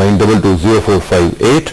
922045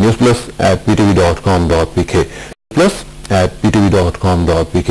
newsplus@ptv.com.pk plus@ptv.com.pk।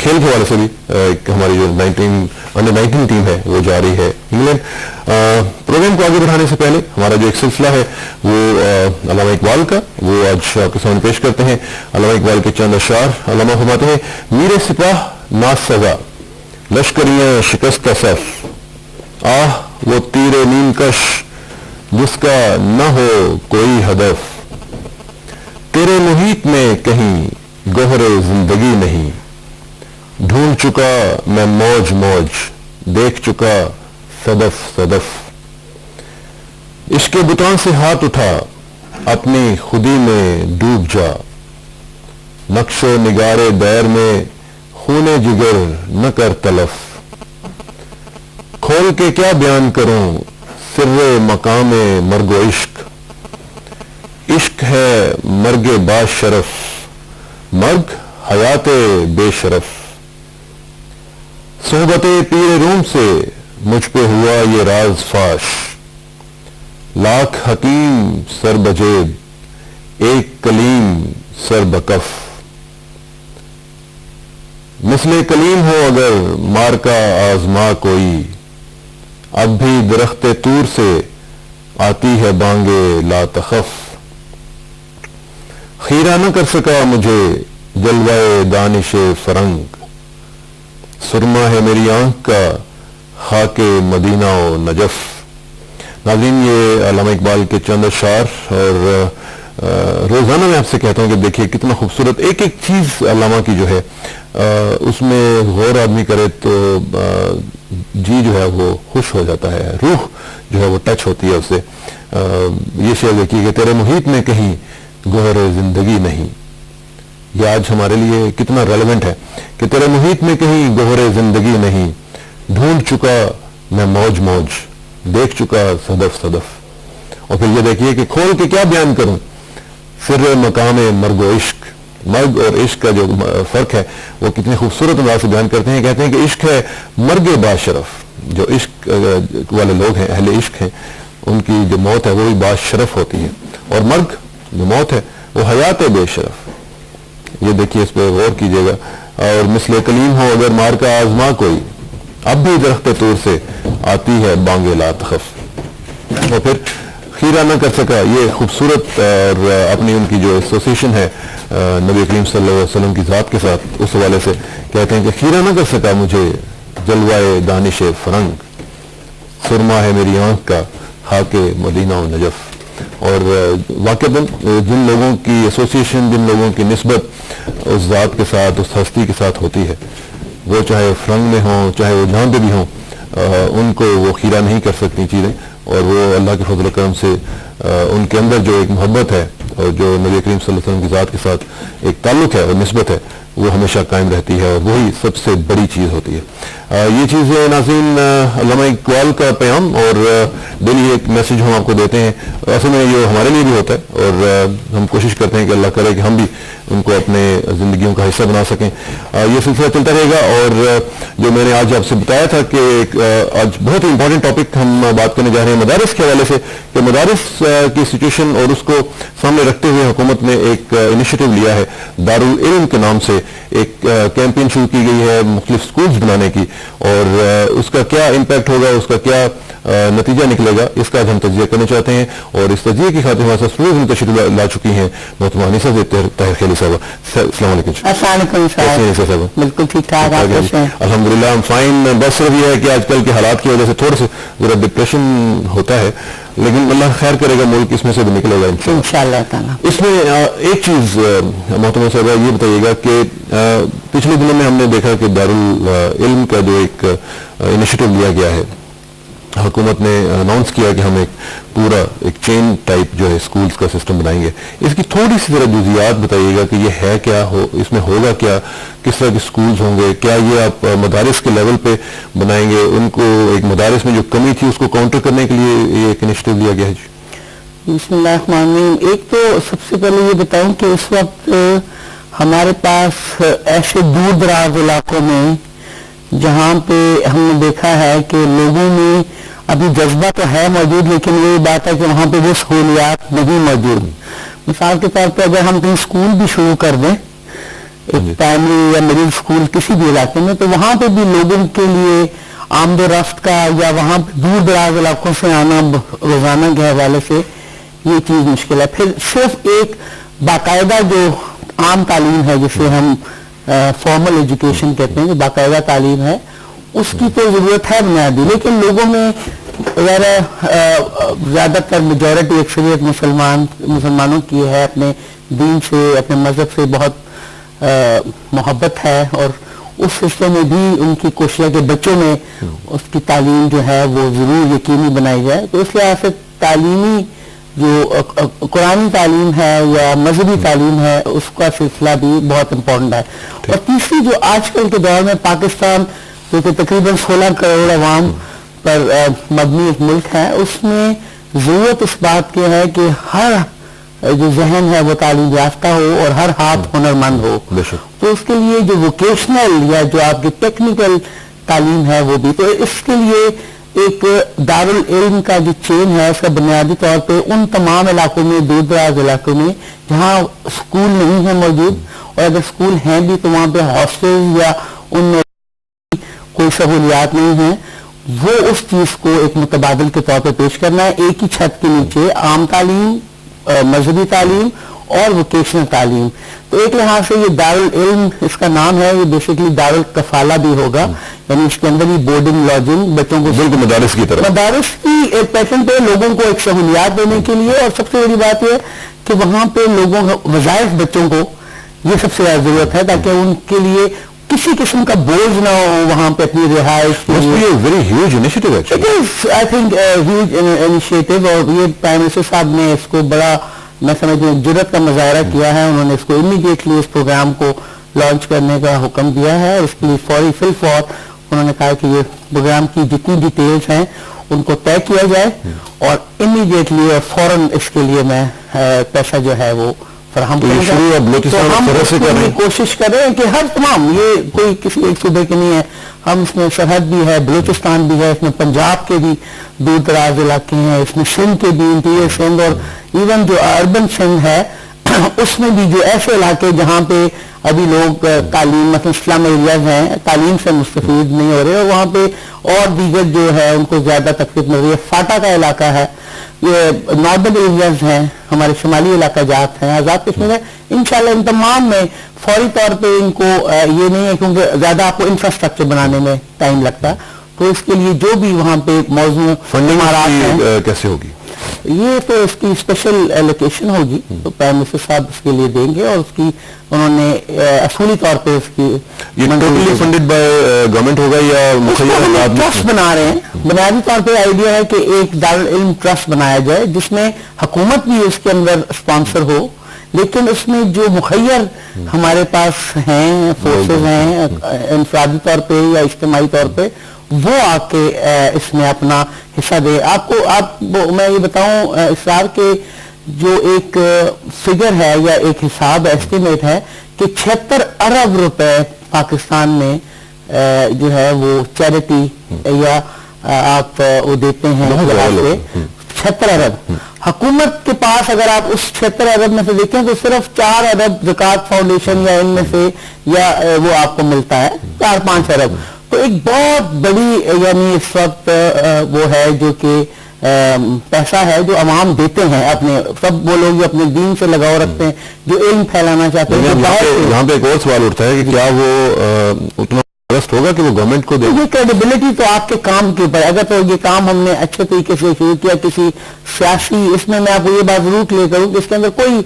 کھیل کے حوالے سے بھی ایک ہماری جو انڈر 19 ٹیم ہے وہ جاری ہے انگلینڈ. پروگرام کو آگے بڑھانے سے پہلے ہمارا جو ایک سلسلہ ہے وہ علامہ اقبال کا، وہ آج آپ کے سامنے پیش کرتے ہیں. علامہ اقبال کے چند اشعار. علامہ فرماتے ہیں: میر سپاہ ناز سزا، لشکریاں شکستہ صف، آہ وہ تیر نیم کش جس کا نہ ہو کوئی ہدف، تیرے محیط میں کہیں گوہر زندگی نہیں، ڈھونڈ چکا میں موج موج، دیکھ چکا صدف صدف، عشق بتان سے ہاتھ اٹھا اپنی خودی میں ڈوب جا، نقش و نگار دیر میں خون جگر نہ کر تلف، کھول کے کیا بیان کروں سر مقام مرگ و عشق، عشق ہے مرگ با شرف، مرگ حیات بے شرف، صحبت پیر روم سے مجھ پہ ہوا یہ راز فاش، لاکھ حکیم سر بجیب ایک کلیم سر بکف، مثل کلیم ہو اگر مار کا آزما کوئی، اب بھی درخت طور سے آتی ہے بانگے لا تخف، خیرہ نہ کر سکا مجھے جلوہ دانش فرنگ، سرما ہے میری آنکھ کا خاک مدینہ و نجف. ناظرین، یہ علامہ اقبال کے چند اشعار، اور روزانہ میں آپ سے کہتا ہوں کہ دیکھیے کتنا خوبصورت ایک ایک چیز علامہ کی جو ہے اس میں غور آدمی کرے تو جی جو ہے وہ خوش ہو جاتا ہے، روح جو ہے وہ ٹچ ہوتی ہے اس سے. یہ شعر دیکھیے کہ تیرے محیط میں کہیں گوہر زندگی نہیں، یہ آج ہمارے لیے کتنا ریلیونٹ ہے کہ تیرے محیط میں کہیں گوہر زندگی نہیں، ڈھونڈ چکا میں موج موج، دیکھ چکا صدف صدف. اور پھر یہ دیکھیے کہ کھول کے کیا بیان کروں سر مقام مرگ و عشق، مرگ اور عشق کا جو فرق ہے وہ کتنی خوبصورت انداز سے بیان کرتے ہیں. کہتے ہیں کہ عشق ہے مرگ با شرف، جو عشق والے لوگ ہیں، اہل عشق ہیں، ان کی جو موت ہے وہ بھی با شرف ہوتی ہے، اور مرگ جو موت ہے وہ حیات بے شرف. یہ دیکھیے، اس پہ غور کیجئے گا. اور مثل کلیم ہو اگر مار کا آزما کوئی، اب بھی درخت طور سے آتی ہے بانگے لا تخف. اور پھر خیرہ نہ کر سکا، یہ خوبصورت اور اپنی ان کی جو ایسوسیشن ہے نبی کریم صلی اللہ علیہ وسلم کی ذات کے ساتھ، اس حوالے سے کہتے ہیں کہ خیرہ نہ کر سکا مجھے جلوہ دانش فرنگ، سرما ہے میری آنکھ کا خاک مدینہ و نجف. اور واقعاً جن لوگوں کی ایسوسیشن، جن لوگوں کی نسبت اس ذات کے ساتھ، اس ہستی کے ساتھ ہوتی ہے، وہ چاہے فرنگ میں ہوں چاہے وہ جہاں پہ بھی ہوں، ان کو وہ خیرہ نہیں کر سکتی چیزیں. اور وہ اللہ کے فضل و کرم سے ان کے اندر جو ایک محبت ہے اور جو نبی کریم صلی اللہ علیہ وسلم کی ذات کے ساتھ ایک تعلق ہے اور نسبت ہے، وہ ہمیشہ قائم رہتی ہے، اور وہی سب سے بڑی چیز ہوتی ہے. یہ چیز ناظرین علامہ اقبال کا پیام، اور ڈیلی ایک میسج ہم آپ کو دیتے ہیں. اصل میں یہ ہمارے لیے بھی ہوتا ہے، اور ہم کوشش کرتے ہیں کہ اللہ کرے کہ ہم بھی ان کو اپنے زندگیوں کا حصہ بنا سکیں. یہ سلسلہ چلتا رہے گا. اور جو میں نے آج آپ سے بتایا تھا کہ آج بہت ہی امپورٹنٹ ٹاپک ہم بات کرنے جا رہے ہیں مدارس کے حوالے سے، کہ مدارس کی سچویشن اور اس کو سامنے رکھتے ہوئے حکومت نے ایک انیشیٹو لیا ہے دارالعلم کے نام سے. ایک کیمپین شروع کی گئی ہے مختلف سکولز بنانے کی، اور اس کا کیا امپیکٹ ہوگا، اس کا کیا نتیجہ نکلے گا، اس کا ہم تجزیہ کرنا چاہتے ہیں. اور اس تجزیے کی خاطر ہمارے ساتھ اسٹوڈیوز تشریف لا چکی ہیں محترمہ انیسہ طاہر خیلی صاحبہ. السلام علیکم. السلام علیکم. بالکل ٹھیک ٹھاک. الحمدللہ ہم فائن. بس صرف یہ ہے کہ آج کل کے حالات کی وجہ سے تھوڑا سا ذرا ڈپریشن ہوتا ہے، لیکن اللہ خیر کرے گا، ملک اس میں سے بھی نکلے گا انشاءاللہ تعالیٰ. اس میں ایک چیز محترمہ صاحبہ یہ بتائیے گا کہ پچھلے دنوں میں ہم نے دیکھا کہ دارالعلم کا جو ایک انیشیٹو لیا گیا ہے، حکومت نے اناؤنس کیا کہ ہم ایک پورا ایک چین ٹائپ جو ہے اسکولز کا سسٹم بنائیں گے. اس کی تھوڑی سی ذرا جزیات بتائیے گا کہ یہ ہے کیا، اس میں ہوگا کیا، کس طرح کے اسکولز ہوں گے، کیا یہ آپ مدارس کے لیول پہ بنائیں گے، ان کو ایک مدارس میں جو کمی تھی اس کو کاؤنٹر کرنے کے لیے یہ ایک انیشیٹو لیا گیا ہے؟ بسم اللہ الرحمن الرحیم. ایک تو سب سے پہلے یہ بتاؤں کہ اس وقت ہمارے پاس ایسے دور دراز علاقوں میں جہاں پہ ہم نے دیکھا ہے کہ لوگوں میں ابھی جذبہ تو ہے موجود، لیکن وہی بات ہے کہ وہاں پہ وہ سہولیات نہیں موجود. مثال کے طور پہ اگر ہم کہیں اسکول بھی شروع کر دیں ایک پرائمری یا مڈل اسکول کسی بھی علاقے میں، تو وہاں پہ بھی لوگوں کے لیے آمد و رفت کا یا وہاں پہ دور دراز علاقوں سے آنا روزانہ کے حوالے سے یہ چیز مشکل ہے. پھر صرف ایک باقاعدہ جو عام تعلیم ہے جسے ہم فارمل ایجوکیشن کہتے ہیں، جو باقاعدہ تعلیم ہے، اس کی تو ضرورت ہے بنیادی، لیکن لوگوں میں زیادہ تر میجورٹی اکثریت مسلمانوں کی ہے، اپنے دین سے اپنے مذہب سے بہت محبت ہے، اور اس سلسلے میں بھی ان کی کوشش ہے کہ بچوں میں اس کی تعلیم جو ہے وہ ضرور یقینی بنائی جائے. تو اس لحاظ سے تعلیمی جو قرآنی تعلیم ہے یا مذہبی تعلیم ہے اس کا سلسلہ بھی بہت امپورٹنٹ ہے. اور تیسری جو آج کل کے دور میں پاکستان جو کہ تقریباً 16 کروڑ عوام پر مبنی ایک ملک ہے، اس میں ضرورت اس بات کی ہے کہ ہر جو ذہن ہے وہ تعلیم یافتہ ہو اور ہر ہاتھ ہنرمند ہو. تو اس کے لیے جو ووکیشنل یا جو آپ کی ٹیکنیکل تعلیم ہے وہ بھی، تو اس کے لیے ایک دارالعلم کا جو چین ہے اس کا بنیادی طور پہ ان تمام علاقوں میں، دور دراز علاقوں میں جہاں اسکول نہیں ہے موجود، اور اگر اسکول ہیں بھی تو وہاں پہ ہاسٹل یا ان میں کوئی سہولیات نہیں ہیں، وہ اس چیز کو ایک متبادل کے طور پہ پیش کرنا ہے. ایک ہی چھت کے نیچے عام تعلیم، مذہبی تعلیم اور ووکیشنل تعلیم. تو ایک لحاظ سے یہ دارالعلم اس کا نام ہے، یہ بیسیکلی دارالکفالہ بھی ہوگا، یعنی اس کے اندر ہی بورڈنگ لاڈجنگ بچوں کو بالکل مدارس کی طرح، مدارس کی ایک پیٹرن پہ لوگوں کو ایک سہولیات دینے کے لیے. اور سب سے بڑی بات یہ کہ وہاں پہ لوگوں وظائف بچوں کو یہ سب سے زیادہ ضرورت ہے تاکہ ان کے لیے کسی قسم کا بوجھ نہ ہو وہاں پہ اپنی رہائش. ویری ہیوج انیشیٹو ہے، آئی تھنک ہیوج انیشیٹو، اور یہ پرائم منسٹر صاحب نے اس کو بڑا میں سمجھتا ہوں جرت کا مظاہرہ کیا ہے. انہوں نے اس کو امیڈیٹلی اس پروگرام کو لانچ کرنے کا حکم دیا ہے. اس کے لیے فوری فور انہوں نے کہا کہ یہ پروگرام کی جتنی ڈیٹیلز ہیں ان کو طے کیا جائے اور امیڈیٹلی اور فوراً اس کے لیے میں پیسہ جو ہے وہ فراہم کروں گا. ہم کوشش کریں کہ ہر تمام، یہ کوئی کسی ایک صوبے کے نہیں ہے، ہم اس میں سرحد بھی ہے، بلوچستان بھی ہے، اس میں پنجاب کے بھی دور دراز علاقے ہیں، اس میں سندھ کے بھی، انٹیریئر سندھ اور ایون جو اربن سندھ ہے اس میں بھی جو ایسے علاقے جہاں پہ ابھی لوگ تعلیم مثلا اسلام ایریاز ہیں تعلیم سے مستفید نہیں ہو رہے، اور وہاں پہ اور دیگر جو ہے ان کو زیادہ تکلیف مل رہی ہے. فاٹا کا علاقہ ہے، یہ ناردرن ایریاز ہیں، ہمارے شمالی علاقہ جات ہیں، آزاد کشمیر ہے. انشاءاللہ ان تمام میں فوری طور پہ ان کو یہ نہیں ہے کیونکہ زیادہ آپ کو انفراسٹرکچر بنانے میں ٹائم لگتا ہے، تو اس کے لیے جو بھی وہاں پہ موضوع فنڈنگ کیسے ہوگی؟ یہ تو اس کی اسپیشل ایلوکیشن ہوگی، تو پرائم منسٹر صاحب اس کے لیے دیں گے، اور اس کی انہوں نے اصولی طور پہ اس کی ٹوٹلی فنڈڈ بائی گورنمنٹ ہوگا یا مخیر ٹرسٹ بنا رہے ہیں. بنیادی طور پہ آئیڈیا ہے کہ ایک دارالعلم ٹرسٹ بنایا جائے جس میں حکومت بھی اس کے اندر اسپانسر ہو، لیکن اس میں جو مخیر ہمارے پاس ہیں، فورسز ہیں انفرادی طور پہ یا اجتماعی طور پہ، وہ آ کے اس میں اپنا حصہ دے. آپ میں یہ بتاؤں اسرار کے جو ایک فگر ہے یا ایک حساب ایسٹیمیٹ ہے کہ 76 ارب روپے پاکستان میں جو ہے وہ چیریٹی یا آپ وہ دیتے ہیں 76 ارب. حکومت کے پاس اگر آپ اس 76 ارب میں سے دیکھیں تو صرف 4 ارب زکوٰۃ فاؤنڈیشن یا ان میں سے یا وہ آپ کو ملتا ہے 4-5 ارب. تو ایک بہت بڑی یعنی اس وقت وہ ہے جو کہ پیسہ ہے جو عوام دیتے ہیں، اپنے سب وہ لوگ جو اپنے دین سے لگاؤ رکھتے ہیں، جو علم پھیلانا چاہتے ہیں. یہاں پہ ایک اور سوال اٹھتا ہے کہ کیا وہ اتنا ٹرسٹ ہوگا کہ وہ گورنمنٹ کو دے؟ یہ کریڈیبلٹی تو آپ کے کام کے اوپر، اگر تو یہ کام ہم نے اچھے طریقے سے شروع کیا کسی سیاسی، اس میں آپ کو یہ بات ضرور کلیئر کروں کہ اس کے اندر کوئی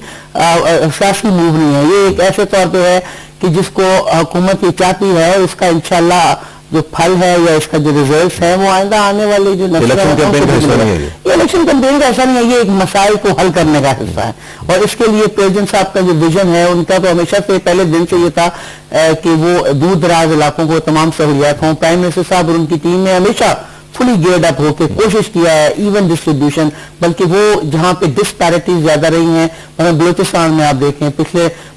سیاسی موو نہیں ہے. یہ ایک ایسے طور پہ ہے کہ جس کو حکومت یہ چاہتی ہے اس کا انشاءاللہ جو پھل ہے یا اس کا جو ریزلٹس ہے وہ آئندہ آنے والے جو الیکشن کیمپین کا حصہ نہیں ہے. یہ الیکشن کیمپین کا ایسا نہیں ہے، یہ ایک مسائل کو حل کرنے کا حصہ ہے. اور اس کے لیے پریزیڈنٹ صاحب کا جو ویژن ہے ان کا تو ہمیشہ سے پہلے دن سے یہ تھا کہ وہ دور دراز علاقوں کو تمام سہولیات ہوں. پرائم منسٹر صاحب اور ان کی ٹیم نے ہمیشہ فلی گیئرڈ اپ ہو کے کوشش کیا ہے ایون ڈسٹریبیوشن، بلکہ وہ جہاں پہ ڈسپیرٹیز زیادہ رہی ہیں، بلوچستان میں آپ دیکھیں پچھلے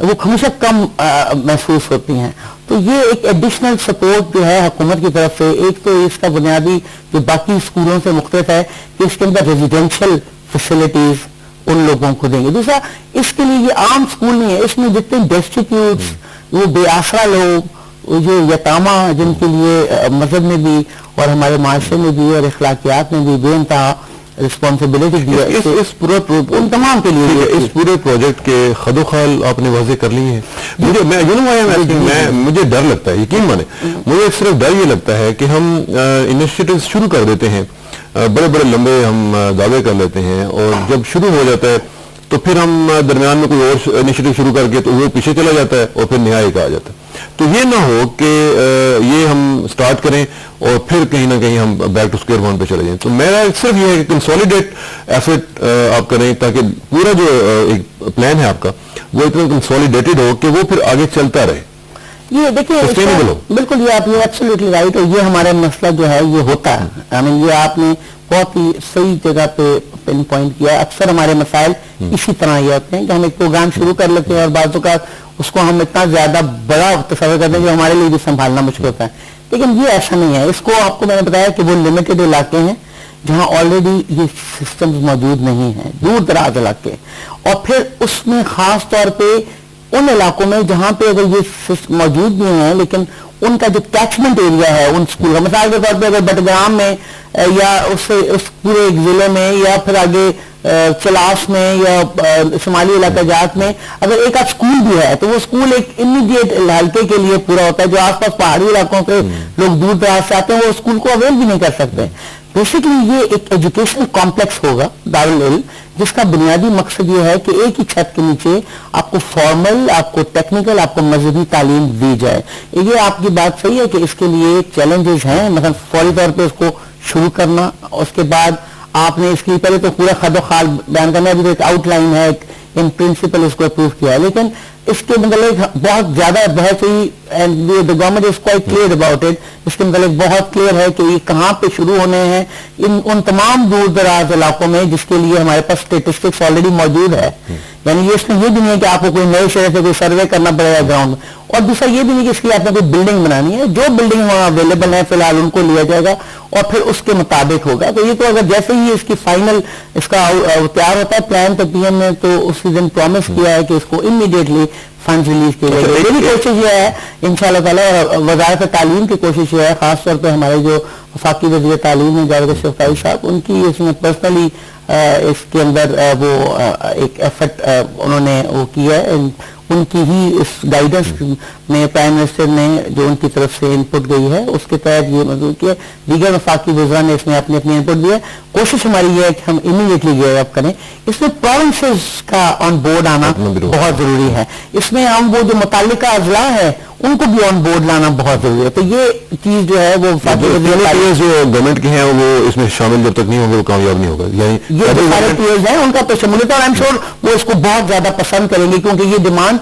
وہ ہمیشہ کم محسوس ہوتی ہیں. تو یہ ایک ایڈیشنل سپورٹ جو ہے حکومت کی طرف سے، ایک تو اس کا بنیادی جو باقی اسکولوں سے مختلف ہے کہ اس کے اندر ریزیڈینشل فیسلٹیز ان لوگوں کو دیں گے. دوسرا اس کے لیے یہ عام اسکول نہیں ہے، اس میں جتنے ڈیسٹیٹیوٹس، وہ بے آسرا لوگ، جو یتامہ جن کے لیے مذہب میں بھی اور ہمارے معاشرے میں بھی اور اخلاقیات میں بھی بے انتہا رسپانسبلٹی دی ہے، اس پورے ان تمام کے لیے اس پورے پروجیکٹ کے خد و خال آپ نے واضح کر لی ہیں. مجھے ڈر لگتا ہے، یقین مانے مجھے صرف ڈر یہ لگتا ہے کہ ہم انیشیٹو شروع کر دیتے ہیں، بڑے بڑے لمبے ہم دعوے کر لیتے ہیں، اور جب شروع ہو جاتا ہے تو پھر ہم درمیان میں کوئی اور انیشیٹو شروع کر کے تو وہ پیچھے چلا جاتا ہے اور پھر نہائی کا آ جاتا ہے. تو یہ نہ ہو کہ یہ ہم سٹارٹ کریں اور پھر کہیں نہ کہیں ہم بیک ٹو اسکوئر ون پہ چلے جائیں. تو میرا صرف یہ ہے کہ کنسولیڈیٹ ایفرٹ آپ کریں تاکہ پورا جو ایک پلان ہے آپ کا وہ اتنا کنسولیڈیٹڈ ہو کہ وہ پھر آگے چلتا رہے. یہ دیکھیں بالکل یہ آپ یہ ایبسلیوٹلی رائٹ، اور یہ ہمارا مسئلہ جو ہے یہ ہوتا ہے. یہ آپ نے بہت ہی صحیح جگہ پہ پن پوائنٹ کیا. اکثر ہمارے مسائل اسی طرح یہ ہوتے ہیں کہ ہم ایک پروگرام شروع کر لیتے ہیں اور بعض اوقات اس کو ہم اتنا زیادہ بڑا تصور کرتے ہیں جو ہمارے لیے بھی سنبھالنا مشکل ہوتا ہے. لیکن یہ ایسا نہیں ہے. اس کو آپ کو میں نے بتایا کہ وہ لمیٹڈ علاقے ہیں جہاں آلریڈی یہ سسٹمز موجود نہیں ہیں، دور دراز علاقے، اور پھر اس میں خاص طور پہ ان علاقوں میں جہاں پہ اگر یہ موجود بھی ہیں لیکن ان کا جو کیچمنٹ ایریا ہے ان اسکول کا، مثال کے طور پہ اگر بٹگرام میں یا اس پورے ایک ضلع میں یا پھر آگے چلاس میں یا شمالی علاقہ جات میں اگر ایک آدھ اسکول بھی ہے تو وہ اسکول ایک امیڈیٹ حلقے کے لیے پورا ہوتا ہے. جو آس پاس پہاڑی علاقوں کے لوگ دور دراز سے آتے ہیں وہ اسکول کو اویل بھی نہیں کر سکتے. بیسیکلی یہ ایک ایجوکیشنل کمپلیکس ہوگا دارالعلم، جس کا بنیادی مقصد یہ ہے کہ ایک ہی چھت کے نیچے آپ کو فارمل، آپ کو ٹیکنیکل، آپ کو مذہبی تعلیم دی جائے. یہ آپ کی بات صحیح ہے کہ اس کے لیے چیلنجز ہیں، مثلا فوری طور پہ اس کو شروع کرنا، اس کے بعد آپ نے اس کی پہلے تو پورا خد و خال بیان کرنا، ابھی تو ایک آؤٹ لائن ہے، ان پرنسپل اس کو اپروو کیا ہے، لیکن اس کے متعلق بہت زیادہ بحث ہوئی and the government is quite clear about it. اس کے متعلق بہت کلیئر ہے کہ یہ کہاں پہ شروع ہونے ہیں، ان تمام دور دراز علاقوں میں جس کے لیے ہمارے پاس اسٹیٹسٹکس آلریڈی موجود ہے. یعنی اس میں یہ بھی نہیں ہے کہ آپ کو کوئی نئے شہر سے کوئی سروے کرنا پڑے گا گراؤنڈ میں، اور دوسرا یہ بھی نہیں کہ اس کی آپ نے کوئی بلڈنگ بنانی ہے. جو بلڈنگ وہاں اویلیبل ہے فی الحال ان کو لیا جائے گا اور پھر اس کے مطابق ہوگا. تو یہ تو اگر جیسے ہی اس کی فائنل اس کا تیار ہوتا ہے پلان، تو پی ایم نے تو اسی دن پرومس کیا ہے کہ اس کو امیڈیٹلی فنڈ ریلیز کیے جائے گا. میری کوشش یہ ہے انشاءاللہ تعالیٰ، وزارت تعلیم کی کوشش یہ ہے، خاص طور پہ ہمارے جو وفاقی وزیر تعلیم ہیں جاوید اشرف صاحب، ان کی اس میں پرسنلی اس کے اندر وہ ایک ایفرٹ انہوں نے وہ کیا ہے. ان کی ہی اس گائیڈنس میں پرائم منسٹر نے جو ان کی طرف سے انپٹ گئی ہے اس کے تحت یہ منظور کیا. دیگر وفاقی وزراء نے اس میں اپنی انپٹ دی ہے. کوشش ہماری یہ ہے کہ ہم امیڈیٹلی یہ اب کریں. اس میں پروونسز کا آن بورڈ آنا بہت ضروری ہے. اس میں ہم وہ جو متعلقہ اضلاع ہے ان کو بھی آن بورڈ لانا بہت ضروری ہے. تو یہ چیز جو ہے وہ جو گورنمنٹ کے ہیں وہ اس میں شامل جب تک نہیں ہوں گے وہ کامیاب نہیں ہوگا. یعنی یہ جو سارے پیئرز ہیں ان کا تو شمولیت، اور آئی ایم شیور وہ اس کو بہت زیادہ پسند کریں گے کیونکہ یہ ڈیمانڈ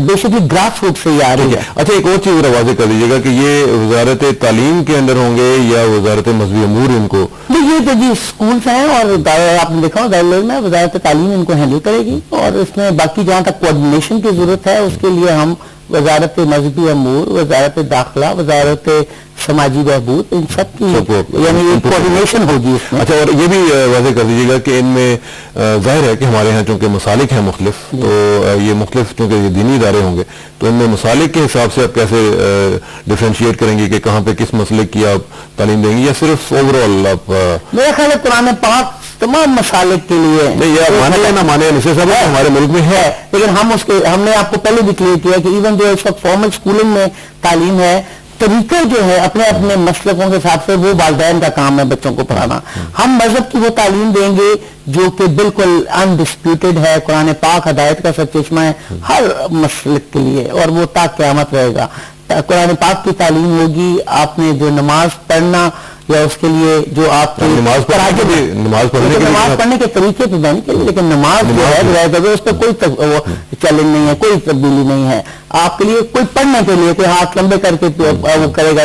بیسکلی گراس روٹ سے ہی آ رہی ہے. اچھا ایک اور چیز واضح کر دیجیے گا کہ یہ وزارت تعلیم کے اندر ہوں گے یا وزارت مذہبی امور ان کو؟ یہ تو جی اسکولس ہیں اور آپ نے دیکھا دارالعلوم میں وزارت تعلیم ان کو ہینڈل کرے گی، اور اس میں باقی جہاں تک کوآرڈینیشن کی ضرورت ہے اس کے لیے ہم وزارت مذہبی امور، وزارت داخلہ، وزارت سماجی بہبود، ان سب کی یعنی کوآرڈینیشن ہوگی اس میں. اچھا اور یہ بھی واضح کر دیجیے گا کہ ان میں ظاہر ہے کہ ہمارے ہاں چونکہ مسالک ہیں مختلف، تو یہ مختلف چونکہ یہ دینی ادارے ہوں گے تو ان میں مسالک کے حساب سے آپ کیسے ڈفرینشیٹ کریں گے کہ کہاں پہ کس مسلک کی آپ تعلیم دیں گے، یا صرف اوور آل آپ؟ میرا خیال ہے قرآن پاک تمام مسالک کے لیے نہیں، یا مانے یا نہ مانے ہمارے ملک میں ہے، لیکن ہم نے آپ کو پہلے بھی کلیئر کیا کہ ایون جو اس وقت فارمل اسکولنگ میں تعلیم ہے، طریقہ جو ہے اپنے اپنے مسلکوں کے حساب سے وہ والدین کا کام ہے بچوں کو پڑھانا. ہم مذہب کی وہ تعلیم دیں گے جو کہ بالکل انڈسپیوٹڈ ہے، قرآن پاک ہدایت کا سرچشمہ ہے ہر مسلک کے لیے، اور وہ تا قیامت رہے گا. قرآن پاک کی تعلیم ہوگی. آپ نے جو نماز پڑھنا یا اس کے لیے جو آپ کی نماز پڑھنے کے طریقے تو نہیں کے لیے، لیکن نماز جو ہے اس پہ کوئی چیلنج نہیں ہے، کوئی تبدیلی نہیں ہے. آپ کے لیے کوئی پڑھنے کے لیے کوئی ہاتھ لمبے کر کے وہ کرے گا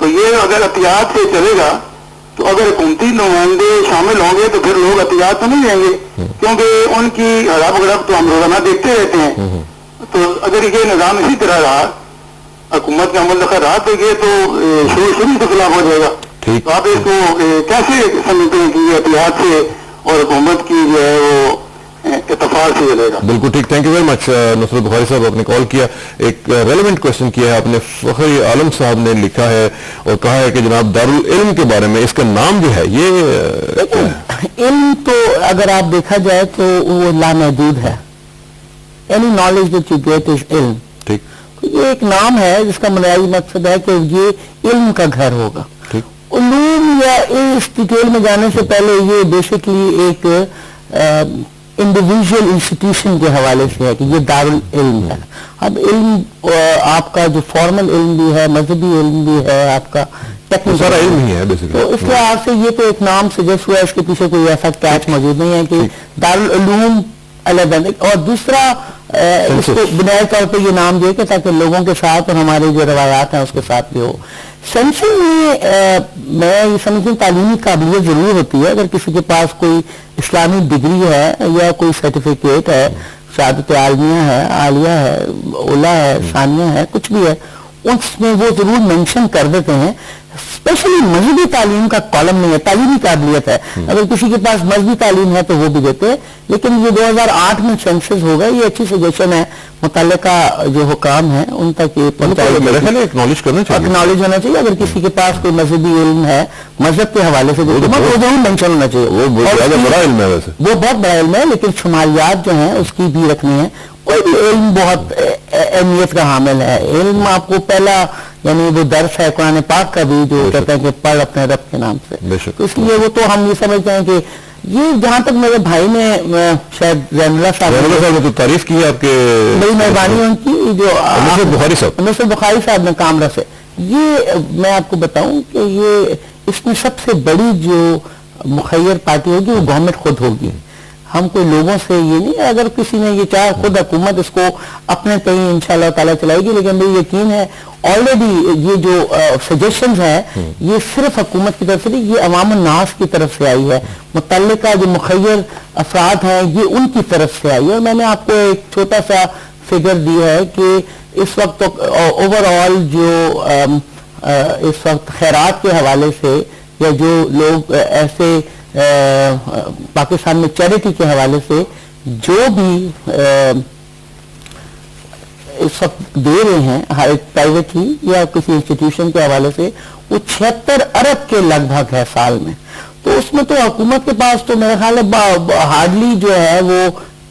تو یہ اگر احتیاط سے چلے گا تو اگر حکومتی نمائندے شامل ہوں گے تو پھر لوگ احتیاط تو نہیں لیں گے، کیونکہ ان کی ہڑپ گڑپ تو ہم روزانہ دیکھتے رہتے ہیں. تو اگر یہ نظام اسی طرح رہا، حکومت کے عمل دخل رہا تو یہ تو شروع کے خلاف ہو جائے گا. تو آپ اس کو کیسے سمجھتے ہیں کہ یہ احتیاط سے اور حکومت کی جو ہے وہ اتفاق سے چلے گا؟ بالکل ٹھیک. تھینک یو ویری مچ نصرت بخاری صاحب، آپ نے کال کیا، ایک ریلیونٹ کوشچن کیا ہے آپ نے. فخری عالم صاحب نے لکھا ہے اور کہا ہے کہ جناب دارالعلم کے بارے میں اس کا نام جو ہے یہ علم تو اگر آپ دیکھا جائے تو وہ لامحدود ہے. Any knowledge that you get is علم. ٹھیک. یہ ایک نام ہے جس کا بنیادی مقصد ہے کہ یہ علم کا گھر ہوگا. ٹھیک. علوم یا اس ڈیٹیل میں جانے سے پہلے یہ بیسکلی ایک انڈیویژل انسٹیٹیوشن کے حوالے سے ہے کہ یہ دارالعلم ہے. اب علم آپ کا جو فارمل علم بھی ہے، مذہبی علم بھی ہے، آپ کا سارا علم ہی ہے بیسکلی. تو اس لحاظ سے یہ تو ایک نام سجیسٹ ہوا ہے، اس کے پیچھے کوئی ایسا کیچ موجود نہیں ہے کہ دارالعلوم علیحدہ. اور دوسرا اس کو بنیادی طور پہ یہ نام دے کہ تاکہ لوگوں کے ساتھ اور ہمارے جو روایات ہیں اس کے ساتھ بھی ہو. سینسر میں میں یہ سمجھتی ہوں تعلیمی قابلیت ضرور ہوتی ہے. اگر کسی کے پاس کوئی اسلامی ڈگری ہے یا کوئی سرٹیفکیٹ ہے، شہادت عالمیہ ہے، عالیہ ہے، اولا ہے، ثانیہ ہے، کچھ بھی ہے، اس میں وہ ضرور مینشن کر دیتے ہیں. اسپیشلی مذہبی تعلیم کا کالم نہیں ہے، تعلیمی قابلیت ہے. اگر کسی کے پاس مذہبی تعلیم ہے تو وہ بھی دیتے ہیں. لیکن یہ 2008 میں سینسس ہوگا، یہ اچھی سجیشن ہے. متعلقہ جو حکام ہیں ان تک یہ اکنالج کرنا چاہیے، اکنالج ہونا چاہیے. اگر کسی کے پاس کوئی مذہبی علم ہے مذہب کے حوالے سے وہ ضرور مینشن ہونا چاہیے. وہ بہت بڑا علم ہے، ویسے وہ بہت بڑا علم ہے، لیکن شمالیات جو ہیں اس کی بھی رکھنی ہے. کوئی بھی علم بہت اہمیت کا حامل ہے. علم آپ کو پہلا یعنی وہ درس ہے قرآن پاک کا بھی جو کہتے ہیں کہ پڑھ اپنے رب کے نام سے. تو اس لیے وہ تو ہم یہ سمجھتے ہیں کہ یہ جہاں تک میرے بھائی نے شاید زین اللہ صاحب نے تو تعریف کی ہے آپ کے، بڑی مہربانی ان کی، جو نصرت بخاری صاحب نے کامرہ سے. یہ میں آپ کو بتاؤں کہ یہ اس میں سب سے بڑی جو مخیر پارٹی ہوگی وہ گورنمنٹ خود ہوگی. ہم کوئی لوگوں سے یہ نہیں، اگر کسی نے یہ چاہا خود حکومت اس کو اپنے تئیں انشاءاللہ تعالیٰ چلائے گی. لیکن مجھے یقین ہے آلریڈی یہ جو سجیشنز ہیں یہ صرف حکومت کی طرف سے نہیں، یہ عوام الناس کی طرف سے آئی ہے. متعلقہ جو مخیر افراد ہیں یہ ان کی طرف سے آئی ہے. اور میں نے آپ کو ایک چھوٹا سا فگر دیا ہے کہ اس وقت اوور آل جو اس وقت خیرات کے حوالے سے یا جو لوگ ایسے پاکستان میں چیریٹی کے حوالے سے جو بھی اس وقت دے رہے ہیں پرائیویٹلی یا کسی انسٹیٹیوشن کے حوالے سے، وہ 76 ارب کے لگ بھگ ہے سال میں. تو اس میں تو حکومت کے پاس تو میرا خیال ہے ہارڈلی جو ہے وہ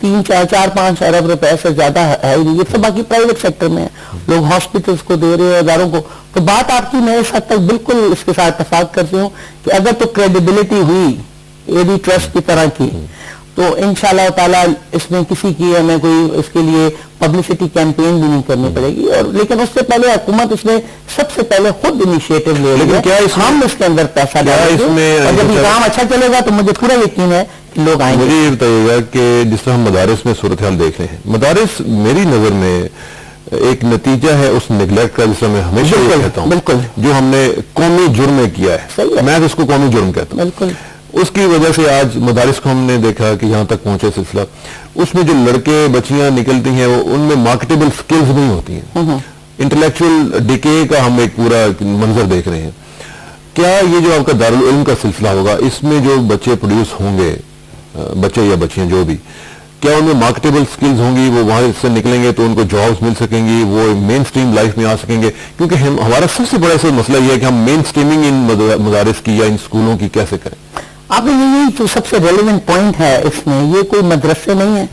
3-4-5 ارب روپے سے زیادہ ہے ہی نہیں. یہ سب باقی پرائیویٹ سیکٹر میں ہے، لوگ ہاسپٹلس کو دے رہے ہیں، اداروں کو. تو بات آپ کی میں اس حد تک بالکل اس کے ساتھ اتفاق کرتی ہوں کہ اگر تو کریڈیبلٹی ہوئی اے ڈی ٹرسٹ کی طرح کی تو انشاءاللہ تعالیٰ اس میں کسی کی ہمیں کوئی اس کے لیے پبلسٹی کیمپین بھی نہیں کرنی پڑے گی. اور لیکن اس سے پہلے حکومت اس نے سب سے پہلے خود انیشیٹو لے لیا. کیا ہم اس کے اندر پیسہ ڈالیں گے اور جب یہ کام اچھا چلے گا تو مجھے پورا یقین ہے کہ لوگ آئیں گے. مجھے یہ بتائیے گا کہ جس طرح ہم مدارس میں صورتحال دیکھ رہے ہیں، مدارس میری نظر میں ایک نتیجہ ہے اس نیگلیکٹ کا، جس طرح میں ہمیشہ کہتا ہوں بالکل جو ہم نے قومی جرم میں کیا ہے، میں اس کو قومی جرم کہتا ہوں. بالکل اس کی وجہ سے آج مدارس کو ہم نے دیکھا کہ یہاں تک پہنچے سلسلہ. اس میں جو لڑکے بچیاں نکلتی ہیں وہ ان میں مارکیٹیبل سکلز نہیں ہوتی ہیں. انٹلیکچوئل ڈیکے کا ہم ایک پورا منظر دیکھ رہے ہیں. کیا یہ جو آپ کا دارالعلم کا سلسلہ ہوگا، اس میں جو بچے پروڈیوس ہوں گے، بچے یا بچیاں جو بھی، کیا ان میں مارکیٹیبل سکلز ہوں گی؟ وہ وہاں سے نکلیں گے تو ان کو جابز مل سکیں گی، وہ مین سٹریم لائف میں آ سکیں گے؟ کیونکہ ہمارا سب سے بڑا مسئلہ یہ ہے کہ ہم مین سٹریمنگ ان مدارس کی یا ان اسکولوں کی کیسے کریں؟ آپ نے یہی جو سب سے ریلیونٹ پوائنٹ ہے اس میں، یہ کوئی مدرسے نہیں ہے،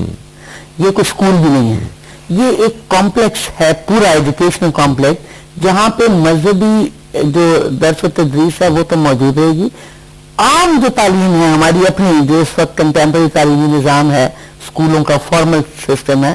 یہ کوئی اسکول بھی نہیں ہے، یہ ایک کمپلیکس ہے، پورا ایجوکیشنل کمپلیکس، جہاں پہ مذہبی جو درس و تدریس ہے وہ تو موجود رہے گی. عام جو تعلیم ہے ہماری اپنی، جو اس وقت کنٹمپریری تعلیمی نظام ہے، اسکولوں کا فارمل سسٹم ہے،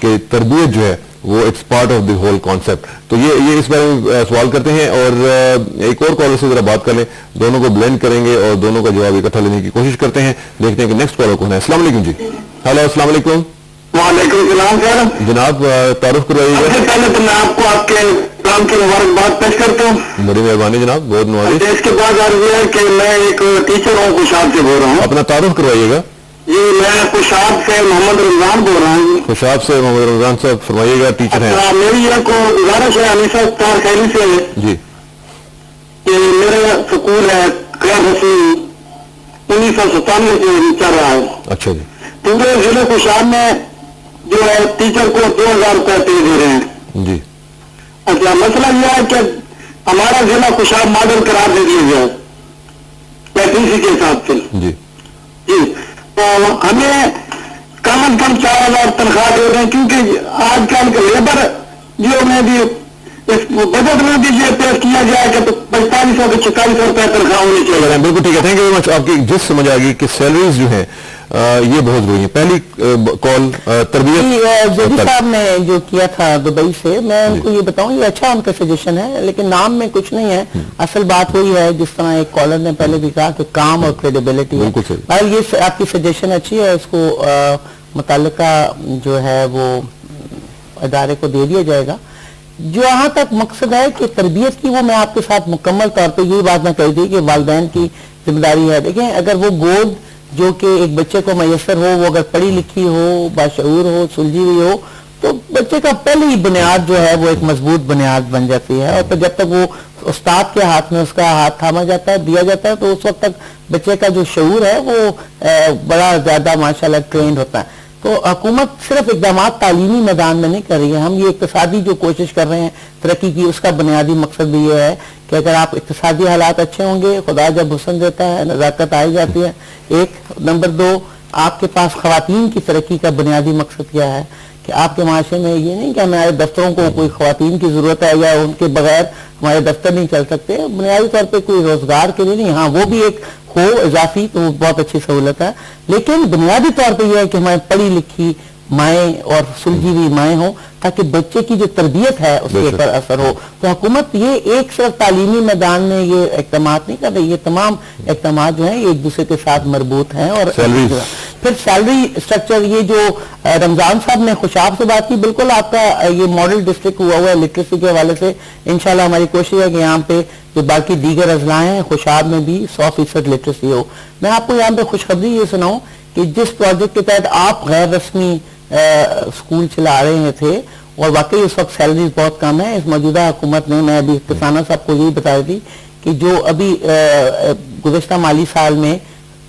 کہ تربیت جو ہے وہ it's part of the whole concept. تو یہ اس بارے میں سوال کرتے ہیں اور ایک اور کالر سے ذرا بات کر لیں, دونوں کو بلینڈ کریں گے اور دونوں کا جواب اکٹھا لینے کی کوشش کرتے ہیں. دیکھتے ہیں کہ نیکسٹ کالر کون ہے. السلام علیکم جی. ہیلو السلام علیکم. وعلیکم السلام سر. جناب تعارف کروائیے گا. سب سے پہلے تو میں آپ کو آپ کے کام کی مبارکباد پیش کرتا ہوں. بڑی مہربانی جناب, بہت نوازش. اس کے بعد عرض یہ ہے کہ میں ایک ٹیچر ہوں, خوشاب سے بول رہا ہوں. اپنا تعارف کروائیے گا. جی میں خوشاب سے محمد رمضان بول رہا ہوں. خوشاب سے محمد رمضان صاحب فرمائیے گا, ٹیچر ہیں. میری یہ کو گزارش ہے انیسہ تار خیلی سے جی کہ میرا سکول ہے قیام حسین 1997 سے چل رہا ہے. اچھا جی. پورے ضلع خوشاب میں جو ہے ٹیچر کو 2000 روپے پے دے رہے ہیں. جی اچھا مسئلہ یہ ہے کہ ہمارا ضلع خوشاب ماڈل قرار دے دیا گیا پیٹریسی کے حساب سے. جی جی تو ہمیں کم از کم 4000 تنخواہ دے رہے ہیں, کیونکہ آج کل کے لیبر جو میں بھی اس بجٹ میں بھی یہ پیش کیا جائے کہ 4500 سے 4600 روپے تنخواہ ہونی چاہیے. بالکل ٹھیک ہے, تھینک یو ویری مچ. آپ کی جس سمجھ آ گئی کہ سیلریز جو ہیں یہ بہت ضروری ہے. پہلی کال تربیت زیدی صاحب نے جو کیا تھا دبئی سے, میں ان کو یہ بتاؤں یہ اچھا ان کا سجیشن ہے, لیکن نام میں کچھ نہیں ہے. اصل بات وہی ہے جس طرح ایک کالر نے پہلے بھی کہا کہ کام اور کریڈیبلٹی ہے. بالکل صحیح. یہ آپ کی سجیشن اچھی ہے, اس کو متعلقہ جو ہے وہ ادارے کو دے دیا جائے گا. جہاں تک مقصد ہے کہ تربیت کی, وہ میں آپ کے ساتھ مکمل طور پہ یہی بات میں کہی تھی کہ والدین کی ذمہ داری ہے. دیکھیں اگر وہ گود جو کہ ایک بچے کو میسر ہو, وہ اگر پڑھی لکھی ہو, باشعور ہو, سلجھی ہوئی ہو, تو بچے کا پہلی بنیاد جو ہے وہ ایک مضبوط بنیاد بن جاتی ہے. اور پھر جب تک وہ استاد کے ہاتھ میں اس کا ہاتھ تھاما جاتا ہے, دیا جاتا ہے, تو اس وقت تک بچے کا جو شعور ہے وہ بڑا زیادہ ماشاءاللہ ٹرینڈ ہوتا ہے. تو حکومت صرف اقدامات تعلیمی میدان میں نہیں کر رہی ہے, ہم یہ اقتصادی جو کوشش کر رہے ہیں ترقی کی, اس کا بنیادی مقصد بھی یہ ہے کہ اگر آپ اقتصادی حالات اچھے ہوں گے, خدا جب حسن دیتا ہے نزاکت آئی جاتی ہے. ایک نمبر 2, آپ کے پاس خواتین کی ترقی کا بنیادی مقصد کیا ہے کہ آپ کے معاشرے میں یہ نہیں کہ ہمارے دفتروں کو کوئی خواتین کی ضرورت ہے یا ان کے بغیر ہمارے دفتر نہیں چل سکتے. بنیادی طور پہ کوئی روزگار کے لیے نہیں, ہاں وہ بھی ایک ہو اضافی تو بہت اچھی سہولت ہے, لیکن بنیادی طور پہ یہ ہے کہ ہمارے پڑھی لکھی مائیں اور سلجھی ہوئی مائیں ہوں تاکہ بچے کی جو تربیت ہے اس کے اوپر اثر ہو. تو حکومت یہ ایک صرف تعلیمی میدان میں یہ اقدامات نہیں کر رہی, یہ تمام اقدامات جو ہیں یہ ایک دوسرے کے ساتھ مربوط ہیں. اور پھر سیلری اسٹرکچر, یہ جو رمضان صاحب نے خوشاب سے بات کی, بالکل آپ کا یہ ماڈل ڈسٹرکٹ ہوا ہے لٹریسی کے حوالے سے. انشاءاللہ ہماری کوشش ہے کہ یہاں پہ جو باقی دیگر اضلاع ہیں خوشاب میں بھی 100% لٹریسی ہو. میں آپ کو یہاں پہ خوشخبری یہ سناؤں کہ جس پروجیکٹ کے تحت آپ غیر رسمی اسکول چلا رہے تھے, اور واقعی اس وقت سیلریز بہت کم ہے, اس موجودہ حکومت نے, میں ابھی کسانہ صاحب کو یہی بتا دی کہ جو ابھی گزشتہ مالی سال میں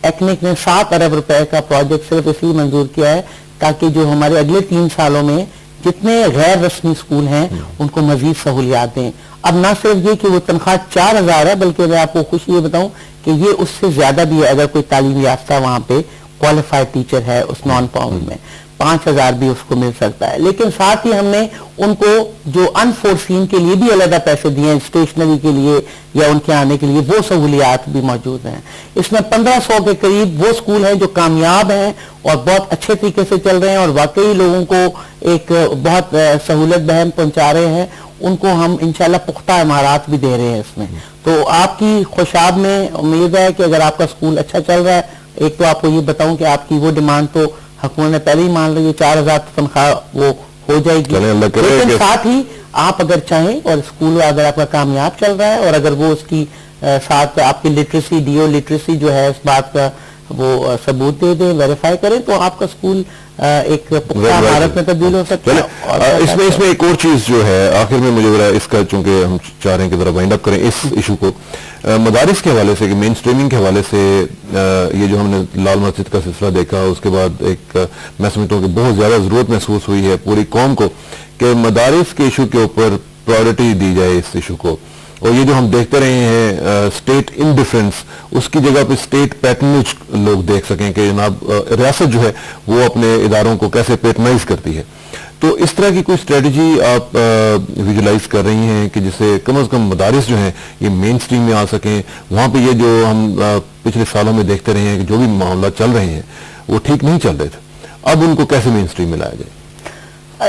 ایکنک نے 7 ارب روپے کا پروجیکٹ صرف اس لیے منظور کیا ہے تاکہ جو ہمارے اگلے 3 سالوں میں جتنے غیر رسمی اسکول ہیں ان کو مزید سہولیات دیں. اب نہ صرف یہ کہ وہ تنخواہ 4000 ہے, بلکہ میں آپ کو خوشی یہ بتاؤں کہ یہ اس سے زیادہ بھی ہے. اگر کوئی تعلیم یافتہ وہاں پہ کوالیفائڈ ٹیچر ہے اس نان فارم میں, 5000 بھی اس کو مل سکتا ہے. لیکن ساتھ ہی ہم نے ان کو جو انفورسین کے لیے بھی علیحدہ پیسے دیے ہیں, اسٹیشنری کے لیے یا ان کے آنے کے لیے, وہ سہولیات بھی موجود ہیں. اس میں 1500 کے قریب وہ اسکول ہیں جو کامیاب ہیں اور بہت اچھے طریقے سے چل رہے ہیں اور واقعی لوگوں کو ایک بہت سہولت بہم پہنچا رہے ہیں. ان کو ہم انشاءاللہ پختہ عمارات بھی دے رہے ہیں اس میں. تو آپ کی خوشاب میں امید ہے کہ اگر آپ کا اسکول اچھا چل رہا ہے, ایک تو آپ کو یہ بتاؤں کہ آپ کی وہ ڈیمانڈ تو حکومت نے پہلے ہی مان لی, 4000 تنخواہ وہ ہو جائے گی. لیکن ساتھ ہی آپ اگر چاہیں اور اسکول اگر آپ کا کامیاب چل رہا ہے اور اگر وہ اس کی ساتھ آپ کی لٹریسی ڈیو لٹریسی جو ہے اس بات کا وہ ثبوت دے دیں, ویریفائی کریں, تو آپ کا اسکول ایک پختہ عمارت میں تبدیل ہو سکتا ہے. اس میں ایک اور چیز جو ہے آخر میں مجھے ذرا اس کا, چونکہ ہم چاہ رہے ہیں کہ ذرا وائنڈ اپ کریں اس ایشو کو, مدارس کے حوالے سے کہ مین سٹریمنگ کے حوالے سے یہ جو ہم نے لال مسجد کا سلسلہ دیکھا, اس کے بعد ایک میں سمجھتا ہوں کہ بہت زیادہ ضرورت محسوس ہوئی ہے پوری قوم کو کہ مدارس کے ایشو کے اوپر پرائیورٹی دی جائے اس ایشو کو. اور یہ جو ہم دیکھتے رہے ہیں اسٹیٹ انڈیفرنس, اس کی جگہ پہ اسٹیٹ پیٹرنیج لوگ دیکھ سکیں کہ جناب ریاست جو ہے وہ اپنے اداروں کو کیسے پیٹرنائز کرتی ہے. تو اس طرح کی کوئی اسٹریٹجی آپ ویژولائز کر رہی ہیں کہ جس سے کم از کم مدارس جو ہیں یہ مین سٹریم میں آ سکیں, وہاں پہ یہ جو ہم پچھلے سالوں میں دیکھتے رہے ہیں کہ جو بھی معاملات چل رہے ہیں وہ ٹھیک نہیں چل رہے تھے, اب ان کو کیسے مین سٹریم میں لایا جائے؟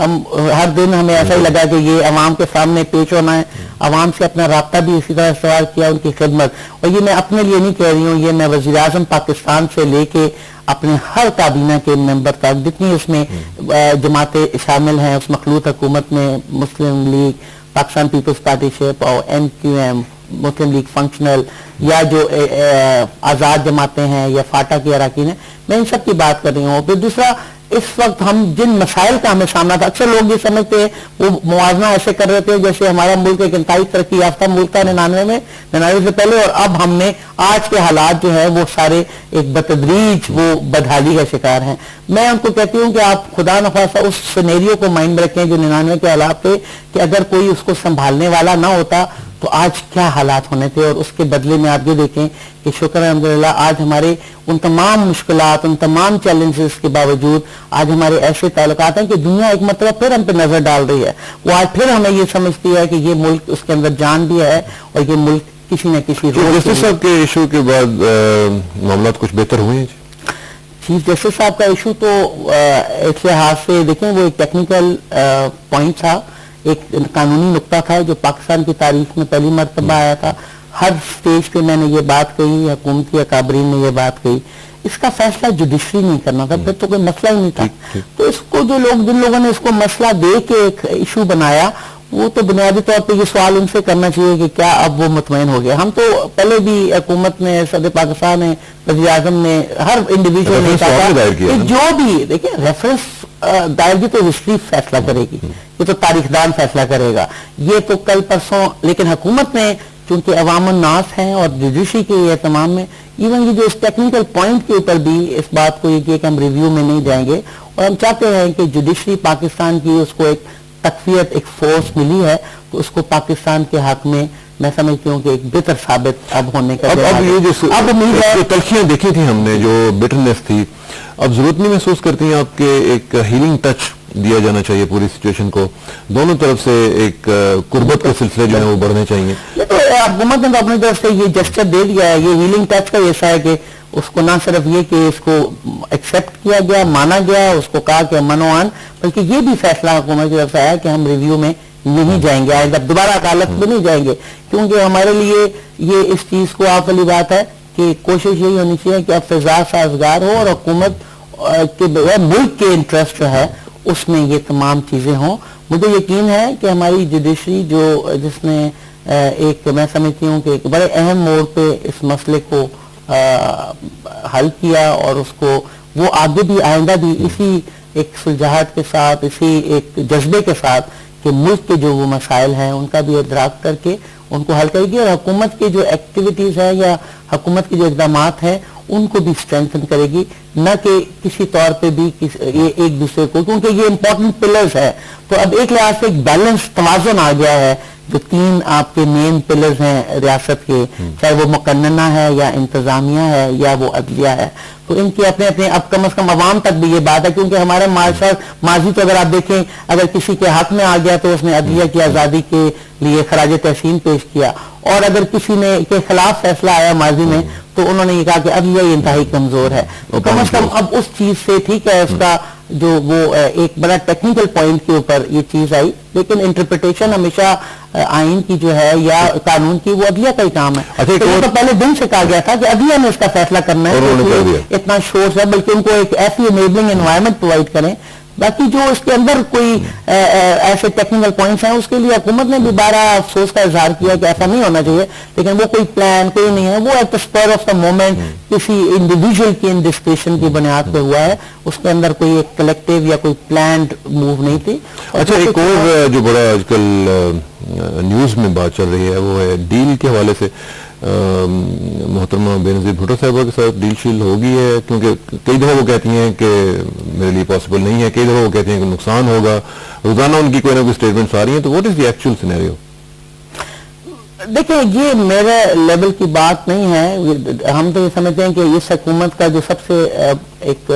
ہم ہر دن ہمیں ایسا ہی لگا کہ یہ عوام کے سامنے پیش ہونا ہے, عوام سے اپنا رابطہ بھی اسی طرح استوار کیا, ان کی خدمت. اور یہ میں اپنے لیے نہیں کہہ رہی ہوں, یہ میں وزیر اعظم پاکستان سے لے کے اپنے ہر کابینہ کے ممبر تک جتنی اس میں جماعتیں شامل ہیں اس مخلوط حکومت میں, مسلم لیگ, پاکستان پیپلز پارٹی شپ اور MQM, مسلم لیگ فنکشنل, یا جو آزاد جماعتیں ہیں یا فاٹا کے اراکین ہیں, میں ان سب کی بات کر رہی ہوں. پھر دوسرا, اس وقت ہم جن مسائل کا ہمیں سامنا تھا, اکثر لوگ یہ سمجھتے ہیں وہ موازنہ ایسے کر رہے تھے جیسے ہمارا ملک ایک انتہائی ترقی یافتہ ملک تھا 99 سے پہلے, اور اب ہم نے آج کے حالات جو ہے وہ سارے ایک بتدریج وہ بدحالی کا شکار ہیں. میں ان کو کہتی ہوں کہ آپ خدا نخواستہ اس سینیریو کو مائنڈ میں رکھیں جو 99 کے حالات تھے, کہ اگر کوئی اس کو سنبھالنے والا نہ ہوتا تو آج کیا حالات ہونے تھے. اور اس کے بدلے میں آپ یہ دیکھیں کہ شکر الحمدللہ آج ہمارے ان تمام مشکلات, ان تمام چیلنجز کے باوجود آج ہمارے ایسے تعلقات ہیں کہ دنیا ایک مرتبہ پھر ہم پہ نظر ڈال رہی ہے. وہ آج پھر ہمیں یہ سمجھتی ہے کہ یہ ملک, اس کے اندر جان بھی ہے اور یہ ملک کسی نہ کسی جسٹس صاحب کے ایشو کے بعد معاملات کچھ بہتر ہوئے ہیں. چیف جسٹس صاحب کا ایشو تو اس لحاظ سے دیکھیں وہ ایک ٹیکنیکل پوائنٹ تھا, ایک قانونی نقطہ تھا جو پاکستان کی تاریخ میں پہلی مرتبہ آیا تھا. ہر سٹیج پہ میں نے یہ بات کہی, حکومتی اکابرین نے یہ بات کہی, اس کا فیصلہ جوڈیشری نہیں کرنا تھا, پھر تو کوئی مسئلہ ہی نہیں تھا. تو اس کو جن لوگوں نے اس کو مسئلہ دے کے ایک ایشو بنایا, وہ تو بنیادی طور پہ یہ سوال ان سے کرنا چاہیے کہ کیا اب وہ مطمئن ہو گیا. ہم تو پہلے بھی حکومت نے, صدر پاکستان نے, وزیر اعظم نے, ہر انڈیویجول نے کہا کہ جو بھی دیکھیں ریفرنس دائر کی تو ہسٹری فیصلہ کرے گی, یہ تو تاریخ دان فیصلہ کرے گا, یہ تو کل پرسوں. لیکن حکومت نے چونکہ عوام الناس ہیں اور جوڈیشری کے اہتمام میں, ایون یہ جو اس ٹیکنیکل پوائنٹ کے اوپر بھی اس بات کو یہ کہ ہم ریویو میں نہیں جائیں گے, اور ہم چاہتے ہیں کہ جوڈیشری پاکستان کی اس کو ایک تقویت, ایک فورس ملی ہے, تو اس کو پاکستان کے حق میں سمجھتی ہوں کہ ایک بہتر ثابت اب ہونے کا اب یہ جو امید ہے, تلخیاں دیکھی تھی ہم نے, جو بٹرنس تھی, اب ضرورت نہیں محسوس کرتی ہیں آپ کے ایک ہیلنگ ٹچ دیا جانا چاہیے پوری سچویشن کو, دونوں طرف سے ایک قربت کے سلسلے جو ہیں وہ بڑھنے چاہیے. حکومت نے تو اپنی طرف سے یہ جسچر دے دیا ہے. یہ ہیلنگ ٹچ کا ایسا ہے کہ اس کو نہ صرف یہ کہ اس کو ایکسیپٹ کیا گیا, مانا گیا, اس کو کہا کہ منوان, بلکہ یہ بھی فیصلہ حکومت کی طرف سے آیا کہ ہم ریویو میں نہیں جائیں گے, آئندہ دوبارہ عدالت میں نہیں جائیں گے, کیونکہ ہمارے لیے یہ اس چیز کو آپ والی بات ہے کہ کوشش یہی ہونی چاہیے کہ اب فضا سازگار ہو اور حکومت کے ملک کے انٹرسٹ جو ہے اس میں یہ تمام چیزیں ہوں. مجھے یقین ہے کہ ہماری جوڈیشری جس نے ایک, میں سمجھتی ہوں کہ ایک بڑے اہم موڑ پہ اس مسئلے کو حل کیا, اور اس کو وہ آگے بھی آئندہ بھی اسی ایک سلجھاہٹ کے ساتھ, اسی ایک جذبے کے ساتھ کہ ملک کے جو وہ مسائل ہیں ان کا بھی ادراک کر کے ان کو حل کرے گی, اور حکومت کے جو ایکٹیویٹیز ہیں یا حکومت کے جو اقدامات ہیں ان کو بھی اسٹرینتھن کرے گی, نہ کہ کسی طور پہ بھی ایک دوسرے کو, کیونکہ یہ امپورٹنٹ پلرز ہے. تو اب ایک لحاظ سے ایک بیلنس توازن آ گیا ہے. جو 3 آپ کے مین پلرز ہیں ریاست کے, چاہے وہ مقننہ ہے یا انتظامیہ ہے یا وہ عدلیہ ہے, تو ان کے اپنے اب کم از کم عوام تک بھی یہ بات ہے, کیونکہ ہمارے ماضی تو اگر آپ دیکھیں, اگر کسی کے حق میں آ گیا تو اس نے عدلیہ کی آزادی کے لیے خراج تحسین پیش کیا, اور اگر کسی نے کے خلاف فیصلہ آیا ماضی میں تو انہوں نے یہ کہا کہ عدلیہ یہ انتہائی کمزور ہے. تو کم از کم اب اس چیز سے ٹھیک ہے, اس کا جو وہ ایک بڑا ٹیکنیکل پوائنٹ کے اوپر یہ چیز آئی, لیکن انٹرپریٹیشن ہمیشہ آئین کی جو ہے یا قانون کی وہ عدلیہ کا ہی کام ہے. تو پہلے دن سے کہا گیا تھا کہ عدلیہ نے اس کا فیصلہ کرنا ہے, اتنا شور ہے, بلکہ ان کو ایک ایسی انیبلنگ انوائرمنٹ پرووائڈ کریں. باقی جو اس کے اندر کوئی ایسے ٹیکنیکل پوائنٹس ہیں اس کے لیے حکومت نے بھی بارہ افسوس کا اظہار کیا کہ ایسا نہیں ہونا چاہیے, لیکن وہ کوئی پلان کوئی نہیں ہے, وہ at the spur of the moment کسی انڈیویجول کی ڈسکشن کی بنیاد پہ ہوا ہے, اس کے اندر کوئی ایک کلیکٹیو یا کوئی پلانڈ موو نہیں تھی. اچھا, ایک اور جو بڑا آج کل نیوز میں بات چل رہی ہے وہ ہے ڈیل کے حوالے سے. محترمہ بینظیر بھٹو صاحبہ کے ساتھ ڈیل شیل ہو گئی ہے, کیونکہ کئی دفعہ وہ کہتی ہیں کہ میرے لیے پاسبل نہیں ہے, کئی دفعہ وہ کہتی ہیں کہ نقصان ہوگا, روزانہ ان کی کوئی نہ کوئی اسٹیٹمنٹس آ رہی ہیں, تو what is the actual scenario? دیکھیں, یہ میرے لیول کی بات نہیں ہے. ہم تو یہ سمجھتے ہیں کہ اس حکومت کا جو سب سے ایک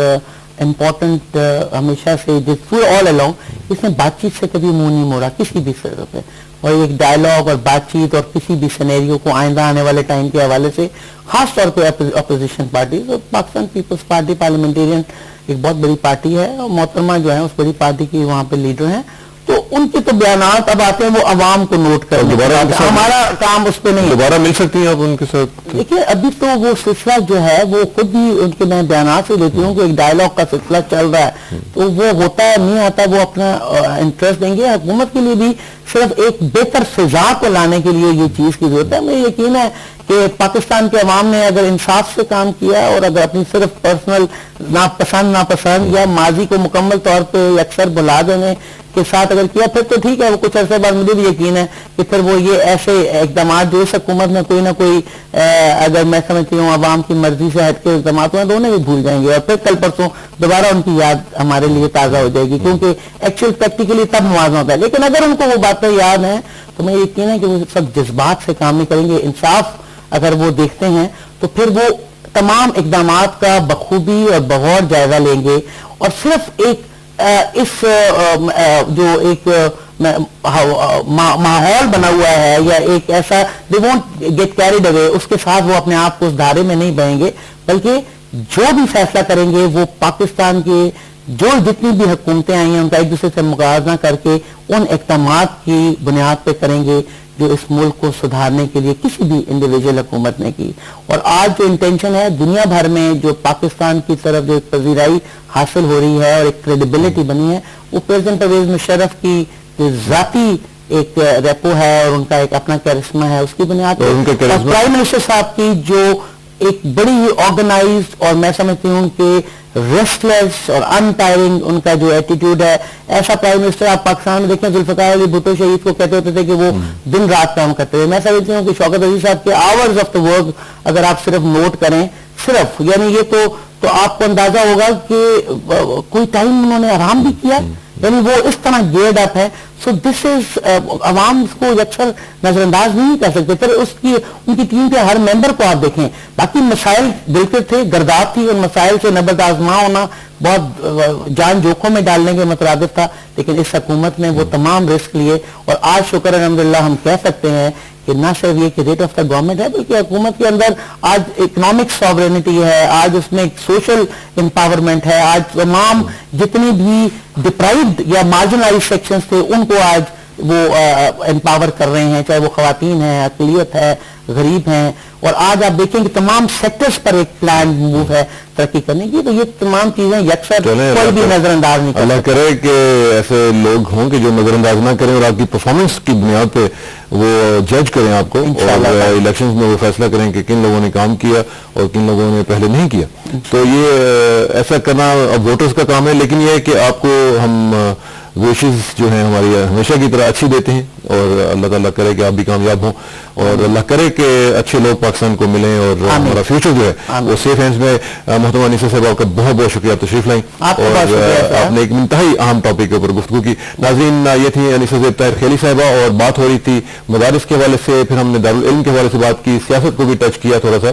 امپورٹنٹ ہمیشہ سے آل الاؤنگ, اس نے بات چیت سے کبھی منہ نہیں موڑا کسی بھی سطح پہ, اور ایک ڈائلاگ اور بات چیت اور کسی بھی سینیریو کو آئندہ آنے والے ٹائم کے حوالے سے, خاص طور پہ اپوزیشن پارٹی, پاکستان پیپلز پارٹی پارلیمنٹیرین ایک بہت بڑی پارٹی ہے اور محترمہ جو ہے اس بڑی پارٹی کی وہاں پہ لیڈر ہیں, تو ان کے تو بیانات اب آتے ہیں وہ عوام کو نوٹ کرنے, ہمارا کام اس پہ نہیں. دوبارہ مل سکتی ہیں آپ ان کے ساتھ؟ دیکھیے ابھی تو وہ سلسلہ جو ہے وہ خود بھی ان کے میں بیانات سے لیتی ہوں کہ ایک ڈائلاگ کا سلسلہ چل رہا ہے, تو وہ ہوتا ہے نہیں آتا, وہ اپنا انٹرسٹ دیں گے. حکومت کے لیے بھی صرف ایک بہتر فضا کو لانے کے لیے یہ چیز کی ضرورت ہے. مجھے یقین ہے کہ پاکستان کے عوام نے اگر انصاف سے کام کیا اور اگر اپنی صرف پرسنل ناپسند یا ماضی کو مکمل طور پہ اکثر بھلا دینے کے ساتھ اگر کیا پھر تو ٹھیک ہے. وہ کچھ عرصے بعد مجھے بھی یقین ہے کہ پھر وہ یہ ایسے اقدامات جو اس حکومت میں کوئی نہ کوئی اگر میں سمجھتی ہوں عوام کی مرضی سے ہٹ کے اقدامات ہوئے تو انہیں بھی بھول جائیں گے, اور پھر کل پرسوں دوبارہ ان کی یاد ہمارے لیے تازہ ہو جائے گی, کیونکہ ایکچوئل پریکٹیکلی تب موازنہ ہوتا ہے. لیکن اگر ان کو وہ باتیں یاد ہیں تو مجھے یقین ہے کہ وہ سب جذبات سے کام نہیں کریں گے. انصاف اگر وہ دیکھتے ہیں تو پھر وہ تمام اقدامات کا بخوبی اور بغور جائزہ لیں گے, اور صرف ایک اس جو ایک ماحول بنا ہوا ہے یا ایک ایسا they won't get carried away, اس کے ساتھ وہ اپنے آپ کو اس دھارے میں نہیں بہیں گے, بلکہ جو بھی فیصلہ کریں گے وہ پاکستان کے جو جتنی بھی حکومتیں آئی ہیں ان کا ایک دوسرے سے موازنہ کر کے ان اقدامات کی بنیاد پہ کریں گے جو اس ملک کو سدھارنے کے لیے کسی بھی انڈیویجول حکومت نے کی. اور آج جو انٹینشن ہے دنیا بھر میں جو پاکستان کی طرف جو ایک پذیرائی حاصل ہو رہی ہے اور ایک کریڈیبلٹی بنی ہے, وہ پریزیڈنٹ پرویز مشرف کی جو ذاتی ایک ریپو ہے اور ان کا ایک اپنا کیرسما ہے اس کی بنیاد پر, پرائم منسٹر صاحب کی جو ایک بڑی ہی آرگنائزڈ اور میں سمجھتی ہوں کہ ریسٹلیس اور انٹائرنگ ان کا جو ایٹیٹیوڈ ہے, ایسا پرائم منسٹر آپ پاکستان میں دیکھیں ذوالفقار علی بھٹو شہید کو کہتے ہوتے تھے کہ وہ دن رات کام کرتے تھے. میں سمجھتی ہوں کہ شوکت عزیز صاحب کے آورز آف دا ورک اگر آپ صرف نوٹ کریں صرف, یعنی یہ تو آپ کو اندازہ ہوگا کہ کوئی ٹائم انہوں نے آرام بھی کیا, یعنی وہ اس طرح گیئرڈ اپ ہے. سو دس از عوام اس کو اکثر نظر انداز نہیں کر سکتے. پھر ان کی ٹیم کے ہر ممبر کو آپ دیکھیں, باقی مسائل بالکل تھے, گرداب تھی, ان مسائل سے نبرد آزما ہونا بہت جان جوکھوں میں ڈالنے کے مترادف تھا, لیکن اس حکومت نے وہ تمام رسک لیے. اور آج شکر الحمدللہ ہم کہہ سکتے ہیں کہ نہ صرف یہ کہ ریٹ آف دا گورنمنٹ ہے بلکہ حکومت کے اندر آج اکنامک ساورینٹی ہے, آج اس میں سوشل امپاورمنٹ ہے, آج تمام جتنی بھی ڈپرائیوڈ یا مارجنلائز سیکشنز تھے ان کو آج وہ امپاور کر رہے ہیں, چاہے وہ خواتین ہیں, اقلیت ہے, غریب ہیں. اور آج آپ دیکھیں کہ تمام سیکٹرز پر ایک پلان موو ہے ترقی کرنے کی. تو یہ تمام چیزیں یکسر کوئی بھی نظر انداز نہیں اللہ کرے کہ ایسے لوگ ہوں کہ جو نظر انداز نہ کریں اور آپ کی پرفارمنس کی بنیاد پہ وہ جج کریں آپ کو, اور الیکشنز میں وہ فیصلہ کریں کہ کن لوگوں نے کام کیا اور کن لوگوں نے پہلے نہیں کیا. تو یہ ایسا کرنا اب ووٹرز کا کام ہے, لیکن یہ ہے کہ آپ کو ہم وشز جو ہیں ہماری ہمیشہ کی طرح اچھی دیتے ہیں, اور اللہ تعالیٰ کرے کہ آپ بھی کامیاب ہوں, اور اللہ کرے کہ اچھے لوگ پاکستان کو ملیں اور ہمارا فیوچر جو ہے وہ سیف ہینڈز میں. محترمہ انیسہ صاحب آپ کا بہت بہت شکریہ, آپ تشریف لائیں اور آپ نے ایک انتہائی اہم ٹاپک کے اوپر گفتگو کی. ناظرین یہ تھی انیسہ زیب طاہر خیلی صاحبہ, اور بات ہو رہی تھی مدارس کے حوالے سے, پھر ہم نے دارالعلم کے حوالے سے بات کی, سیاست کو بھی ٹچ کیا تھوڑا سا,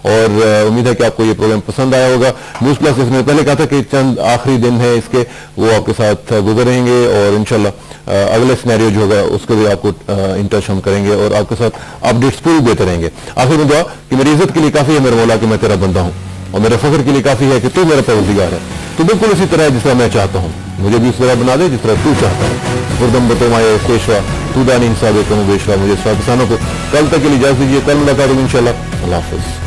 اور امید ہے کہ آپ کو یہ پروگرام پسند آیا ہوگا. نیوز پلس جس نے پہلے کہا تھا کہ چند آخری دن ہے اس کے, وہ آپ کے ساتھ گزر رہیں گے, اور انشاءاللہ اگلے سینیریو جو ہوگا اس کو بھی آپ کو ان ٹچ ہم کریں گے اور آپ کے ساتھ اپڈیٹس پوری دیتے رہیں گے. آخر میں دعا کہ میری عزت کے لیے کافی ہے میرے مولا کہ میں تیرا بندہ ہوں, اور میرے فخر کے لیے کافی ہے کہ تو میرا پروردگار ہے. تو بالکل اسی طرح جس طرح میں چاہتا ہوں مجھے بھی اس طرح بنا دے جس طرح تو چاہتا ہے. خردم بتمائے پیشوا تو دانی انصاب کم و بیشوا. مجھے سب کسانوں کو کل تک کے لیے اجازت دیجیے, کل ملاقات ہوگی انشاءاللہ. اللہ حافظ.